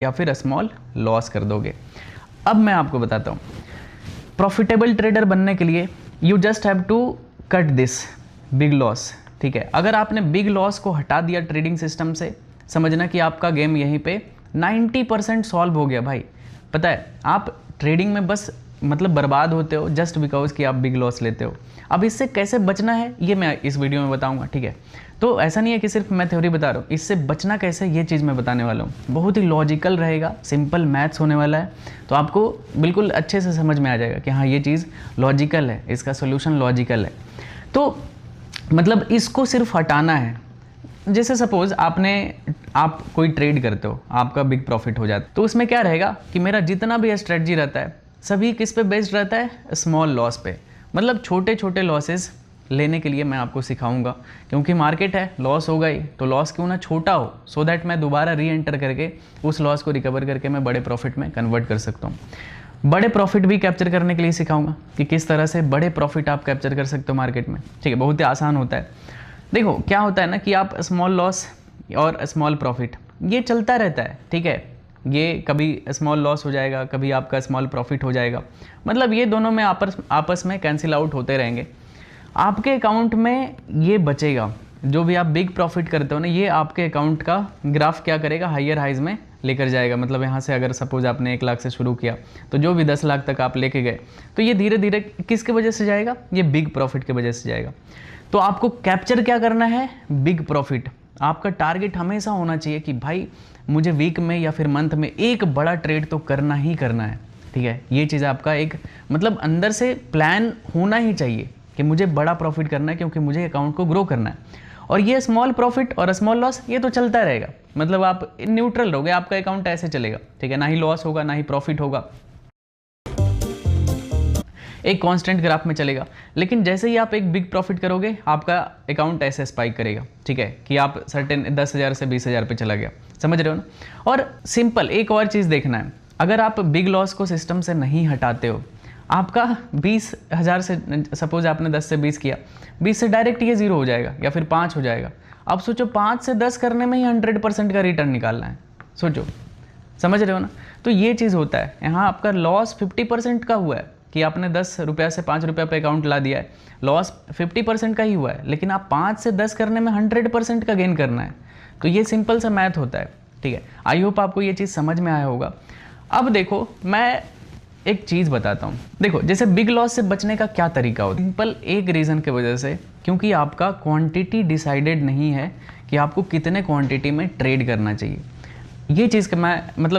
या फिर small loss कर दोगे। अब मैं आपको बताता हूँ, प्रॉफिटेबल ट्रेडर बनने के लिए you just have to cut this big loss. ठीक है, अगर आपने बिग लॉस को हटा दिया ट्रेडिंग सिस्टम से, समझना कि आपका गेम यहीं पे 90% सॉल्व हो गया भाई। पता है, आप ट्रेडिंग में बस मतलब बर्बाद होते हो जस्ट बिकॉज कि आप बिग लॉस लेते हो। अब इससे कैसे बचना है ये मैं इस वीडियो में बताऊंगा। ठीक है, तो ऐसा नहीं है कि सिर्फ मैं थ्योरी बता रहा हूँ, इससे बचना कैसे ये चीज़ मैं बताने वाला हूँ। बहुत ही लॉजिकल रहेगा, सिंपल मैथ्स होने वाला है, तो आपको बिल्कुल अच्छे से समझ में आ जाएगा कि हाँ ये चीज़ लॉजिकल है, इसका सोल्यूशन लॉजिकल है। तो मतलब इसको सिर्फ हटाना है। जैसे सपोज आप कोई ट्रेड करते हो, आपका बिग प्रॉफिट हो जाता है, तो उसमें क्या रहेगा कि मेरा जितना भी स्ट्रेटजी रहता है सभी किस पे बेस्ड रहता है, स्मॉल लॉस पे। मतलब छोटे छोटे लॉसेस लेने के लिए मैं आपको सिखाऊंगा, क्योंकि मार्केट है, लॉस हो गई तो लॉस क्यों ना छोटा हो, सो दैट मैं दोबारा री एंटर करके उस लॉस को रिकवर करके मैं बड़े प्रॉफिट में कन्वर्ट कर सकता हूँ। बड़े प्रॉफिट भी कैप्चर करने के लिए सिखाऊंगा कि किस तरह से बड़े प्रॉफिट आप कैप्चर कर सकते हो मार्केट में। ठीक है, बहुत ही आसान होता है। देखो क्या होता है ना कि आप स्मॉल लॉस और स्मॉल प्रॉफिट ये चलता रहता है। ठीक है, ये कभी स्मॉल लॉस हो जाएगा, कभी आपका स्मॉल प्रॉफिट हो जाएगा, मतलब ये दोनों में आपस में कैंसिल आउट होते रहेंगे। आपके अकाउंट में ये बचेगा, जो भी आप बिग प्रॉफिट करते हो ना, ये आपके अकाउंट का ग्राफ क्या करेगा, हायर हाइज में लेकर जाएगा। मतलब यहाँ से अगर सपोज आपने 1 लाख से शुरू किया तो जो भी 10 लाख तक आप लेके गए, तो ये धीरे धीरे किसके वजह से जाएगा, ये बिग प्रॉफिट की वजह से जाएगा। तो आपको कैप्चर क्या करना है, बिग प्रॉफिट। आपका टारगेट हमेशा होना चाहिए कि भाई मुझे वीक में या फिर मंथ में एक बड़ा ट्रेड तो करना ही करना है। ठीक है, ये चीज़ आपका एक मतलब अंदर से प्लान होना ही चाहिए कि मुझे बड़ा प्रॉफिट करना है, क्योंकि मुझे अकाउंट को ग्रो करना है। और ये स्मॉल प्रॉफिट और स्मॉल लॉस ये तो चलता रहेगा, मतलब आप न्यूट्रल रहोगे, आपका अकाउंट ऐसे चलेगा। ठीक है, ना ही लॉस होगा ना ही प्रॉफिट होगा, एक कांस्टेंट ग्राफ में चलेगा। लेकिन जैसे ही आप एक बिग प्रॉफिट करोगे, आपका अकाउंट ऐसे स्पाइक करेगा। ठीक है, कि आप सर्टेन 10,000 से 20,000 पे चला गया, समझ रहे हो ना। और सिंपल एक और चीज़ देखना है, अगर आप बिग लॉस को सिस्टम से नहीं हटाते हो, आपका 20,000 से सपोज आपने 10 से 20 किया, 20 से डायरेक्ट ये 0 हो जाएगा या फिर 5 हो जाएगा। अब सोचो 5 से 10 करने में ही 100% का रिटर्न निकालना है, सोचो, समझ रहे हो ना। तो ये चीज़ होता है, यहाँ आपका लॉस 50% का हुआ है कि आपने 10 रुपया से 5 रुपया पे अकाउंट ला दिया है, लॉस 50% का ही हुआ है, लेकिन आप 5 से 10 करने में 100% का गेन करना है। तो ये सिंपल सा मैथ होता है। ठीक है, आई होप आपको ये चीज़ समझ में आया होगा। अब देखो मैं एक चीज़ बताता हूँ। देखो जैसे बिग लॉस से बचने का क्या तरीका होता है, सिंपल एक रीज़न की वजह से, क्योंकि आपका क्वांटिटी डिसाइडेड नहीं है कि आपको कितने क्वांटिटी में ट्रेड करना चाहिए। ये चीज़ का मैं मतलब